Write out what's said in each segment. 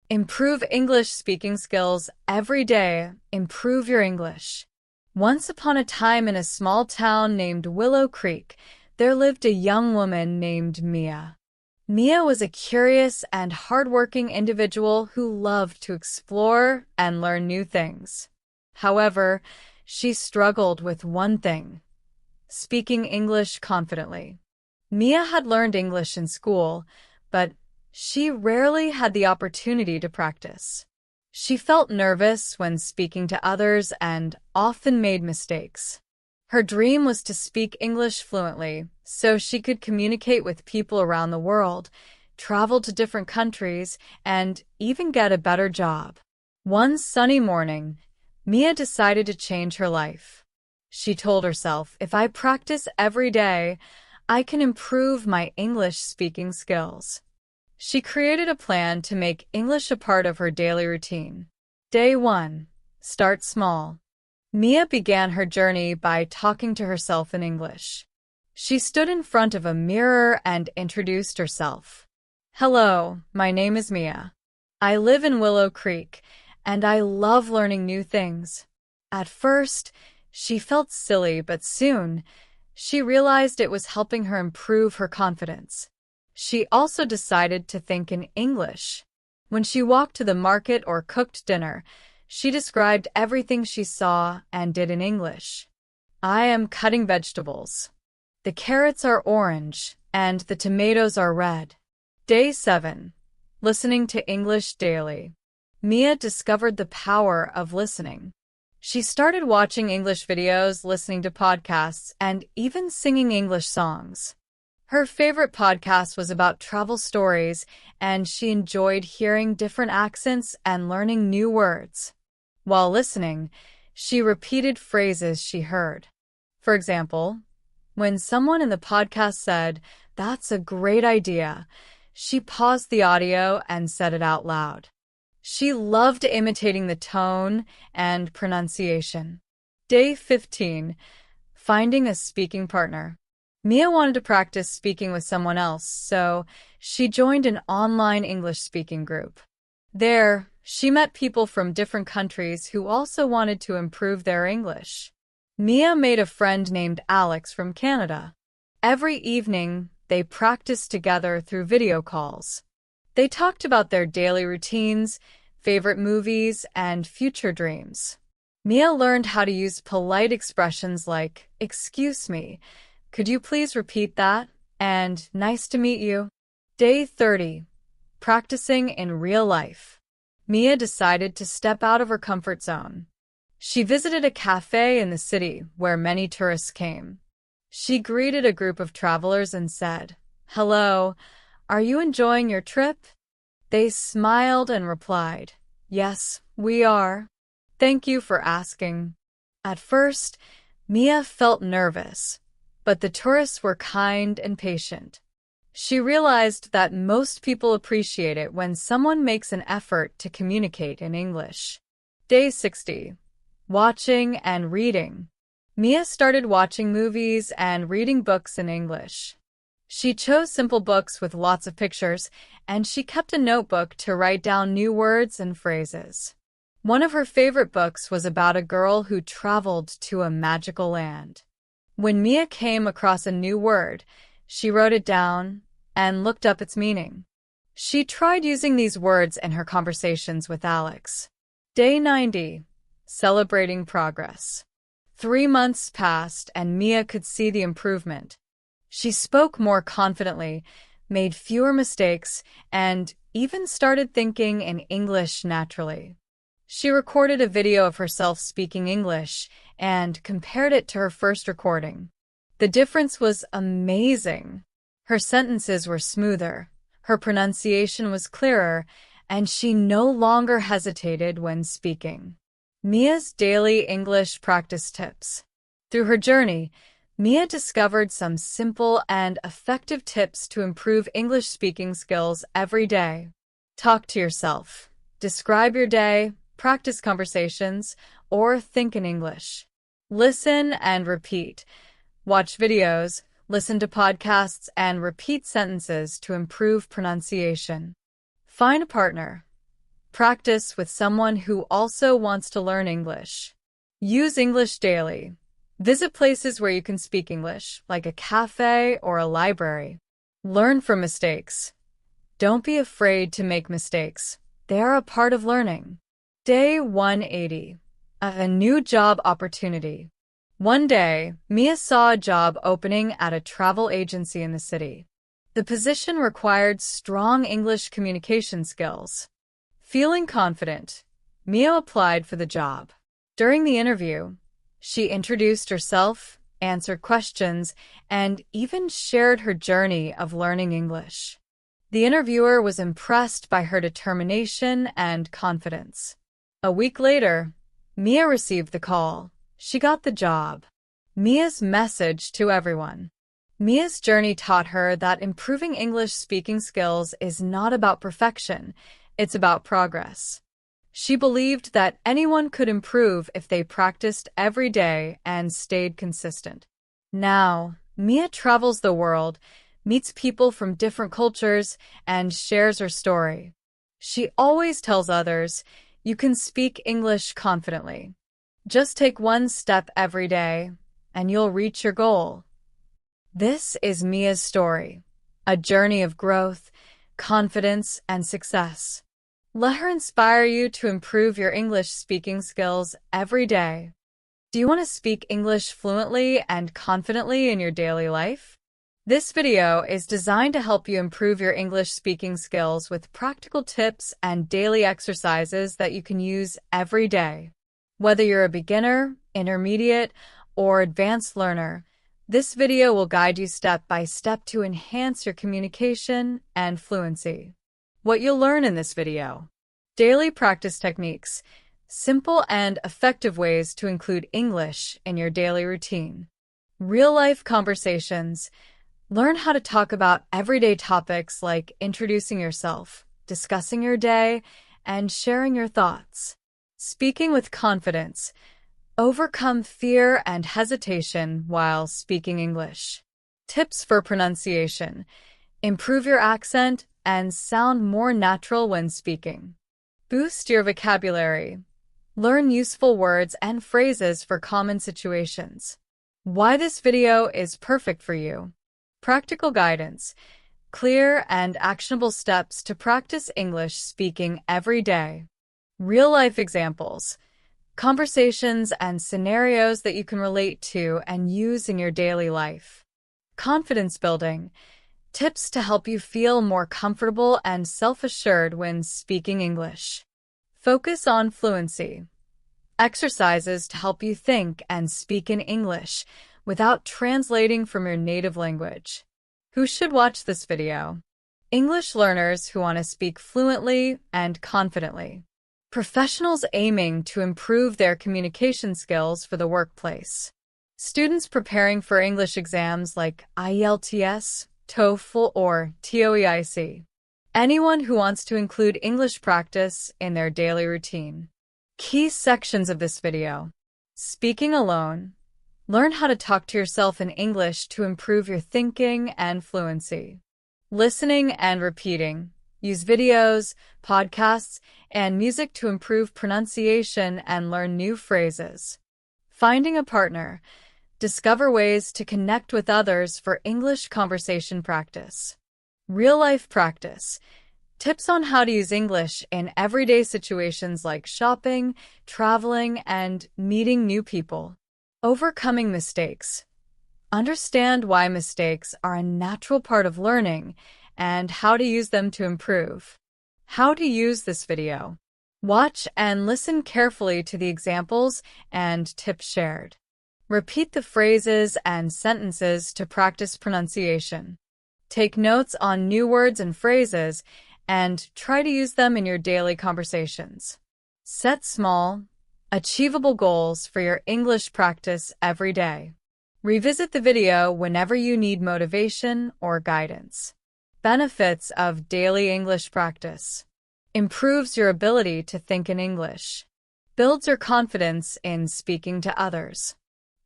Improve English speaking skills every day. Improve your English. Once upon a time in a small town named Willow Creek, there lived a young woman named Mia. Mia was a curious and hardworking individual who loved to explore and learn new things. However, she struggled with one thing: speaking English confidently. Mia had learned English in school, but she rarely had the opportunity to practice. She felt nervous when speaking to others and often made mistakes. Her dream was to speak English fluently so she could communicate with people around the world, travel to different countries, and even get a better job. One sunny morning, Mia decided to change her life. She told herself, "If I practice every day, I can improve my English speaking skills." She created a plan to make English a part of her daily routine. Day 1. Start small. Mia began her journey by talking to herself in English. She stood in front of a mirror and introduced herself. "Hello, my name is Mia. I live in Willow Creek, and I love learning new things." At first, she felt silly, but soon, she realized it was helping her improve her confidence. She also decided to think in English. When she walked to the market or cooked dinner, she described everything she saw and did in English. "I am cutting vegetables. The carrots are orange, and the tomatoes are red." Day 7. Listening to English daily. Mia discovered the power of listening. She started watching English videos, listening to podcasts, and even singing English songs. Her favorite podcast was about travel stories, and she enjoyed hearing different accents and learning new words. While listening, she repeated phrases she heard. For example, when someone in the podcast said, "That's a great idea," she paused the audio and said it out loud. She loved imitating the tone and pronunciation. Day 15. Finding a speaking partner. Mia wanted to practice speaking with someone else, so she joined an online English speaking group. There, she met people from different countries who also wanted to improve their English. Mia made a friend named Alex from Canada. Every evening, they practiced together through video calls. They talked about their daily routines, favorite movies, and future dreams. Mia learned how to use polite expressions like, "Excuse me, could you please repeat that?" and "Nice to meet you." Day 30. Practicing in real life. Mia decided to step out of her comfort zone. She visited a cafe in the city where many tourists came. She greeted a group of travelers and said, "Hello, are you enjoying your trip?" They smiled and replied, "Yes, we are. Thank you for asking." At first, Mia felt nervous, but the tourists were kind and patient. She realized that most people appreciate it when someone makes an effort to communicate in English. Day 60. Watching and reading. Mia started watching movies and reading books in English. She chose simple books with lots of pictures, and she kept a notebook to write down new words and phrases. One of her favorite books was about a girl who traveled to a magical land. When Mia came across a new word, she wrote it down and looked up its meaning. She tried using these words in her conversations with Alex. Day 90. Celebrating progress. 3 months passed and Mia could see the improvement. She spoke more confidently, made fewer mistakes, and even started thinking in English naturally. She recorded a video of herself speaking English and compared it to her first recording. The difference was amazing. Her sentences were smoother, her pronunciation was clearer, and she no longer hesitated when speaking. Mia's daily English practice tips. Through her journey, Mia discovered some simple and effective tips to improve English speaking skills every day. Talk to yourself. Describe your day, practice conversations, or think in English. Listen and repeat. Watch videos, listen to podcasts, and repeat sentences to improve pronunciation. Find a partner. Practice with someone who also wants to learn English. Use English daily. Visit places where you can speak English, like a cafe or a library. Learn from mistakes. Don't be afraid to make mistakes. They are a part of learning. Day 180. A new job opportunity. One day, Mia saw a job opening at a travel agency in the city. The position required strong English communication skills. Feeling confident, Mia applied for the job. During the interview, she introduced herself, answered questions, and even shared her journey of learning English. The interviewer was impressed by her determination and confidence. A week later, Mia received the call. She got the job. Mia's message to everyone. Mia's journey taught her that improving English speaking skills is not about perfection, it's about progress. She believed that anyone could improve if they practiced every day and stayed consistent. Now, Mia travels the world, meets people from different cultures, and shares her story. She always tells others, "You can speak English confidently. Just take one step every day, and you'll reach your goal." This is Mia's story, a journey of growth, confidence, and success. Let her inspire you to improve your English speaking skills every day. Do you want to speak English fluently and confidently in your daily life? This video is designed to help you improve your English speaking skills with practical tips and daily exercises that you can use every day. Whether you're a beginner, intermediate, or advanced learner, this video will guide you step by step to enhance your communication and fluency. What you'll learn in this video. Daily practice techniques. Simple and effective ways to include English in your daily routine. Real-life conversations. Learn how to talk about everyday topics like introducing yourself, discussing your day, and sharing your thoughts. Speaking with confidence. Overcome fear and hesitation while speaking English. Tips for pronunciation. Improve your accent and sound more natural when speaking. Boost your vocabulary. Learn useful words and phrases for common situations. Why this video is perfect for you. Practical guidance. Clear and actionable steps to practice English speaking every day. Real-life examples. Conversations and scenarios that you can relate to and use in your daily life. Confidence building. Tips to help you feel more comfortable and self-assured when speaking English. Focus on fluency. Exercises to help you think and speak in English without translating from your native language. Who should watch this video? English learners who want to speak fluently and confidently. Professionals aiming to improve their communication skills for the workplace. Students preparing for English exams like IELTS, TOEFL, or TOEIC. Anyone who wants to include English practice in their daily routine. Key sections of this video. Speaking alone. Learn how to talk to yourself in English to improve your thinking and fluency. Listening and repeating. Use videos, podcasts, and music to improve pronunciation and learn new phrases. Finding a partner. Discover ways to connect with others for English conversation practice. Real-life practice. Tips on how to use English in everyday situations like shopping, traveling, and meeting new people. Overcoming mistakes. Understand why mistakes are a natural part of learning and how to use them to improve. How to use this video. Watch and listen carefully to the examples and tips shared. Repeat the phrases and sentences to practice pronunciation. Take notes on new words and phrases and try to use them in your daily conversations. Set small, achievable goals for your English practice every day. Revisit the video whenever you need motivation or guidance. Benefits of daily English practice. Improves your ability to think in English. Builds your confidence in speaking to others.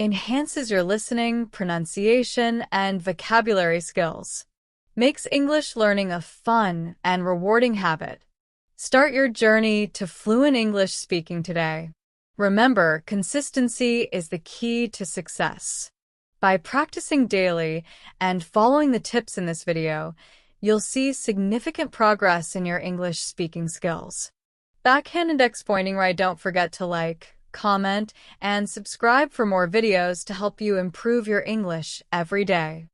Enhances your listening, pronunciation, and vocabulary skills. Makes English learning a fun and rewarding habit. Start your journey to fluent English speaking today. Remember, consistency is the key to success. By practicing daily and following the tips in this video, you'll see significant progress in your English speaking skills. Backhand index pointing right, don't forget to like, comment, and subscribe for more videos to help you improve your English every day.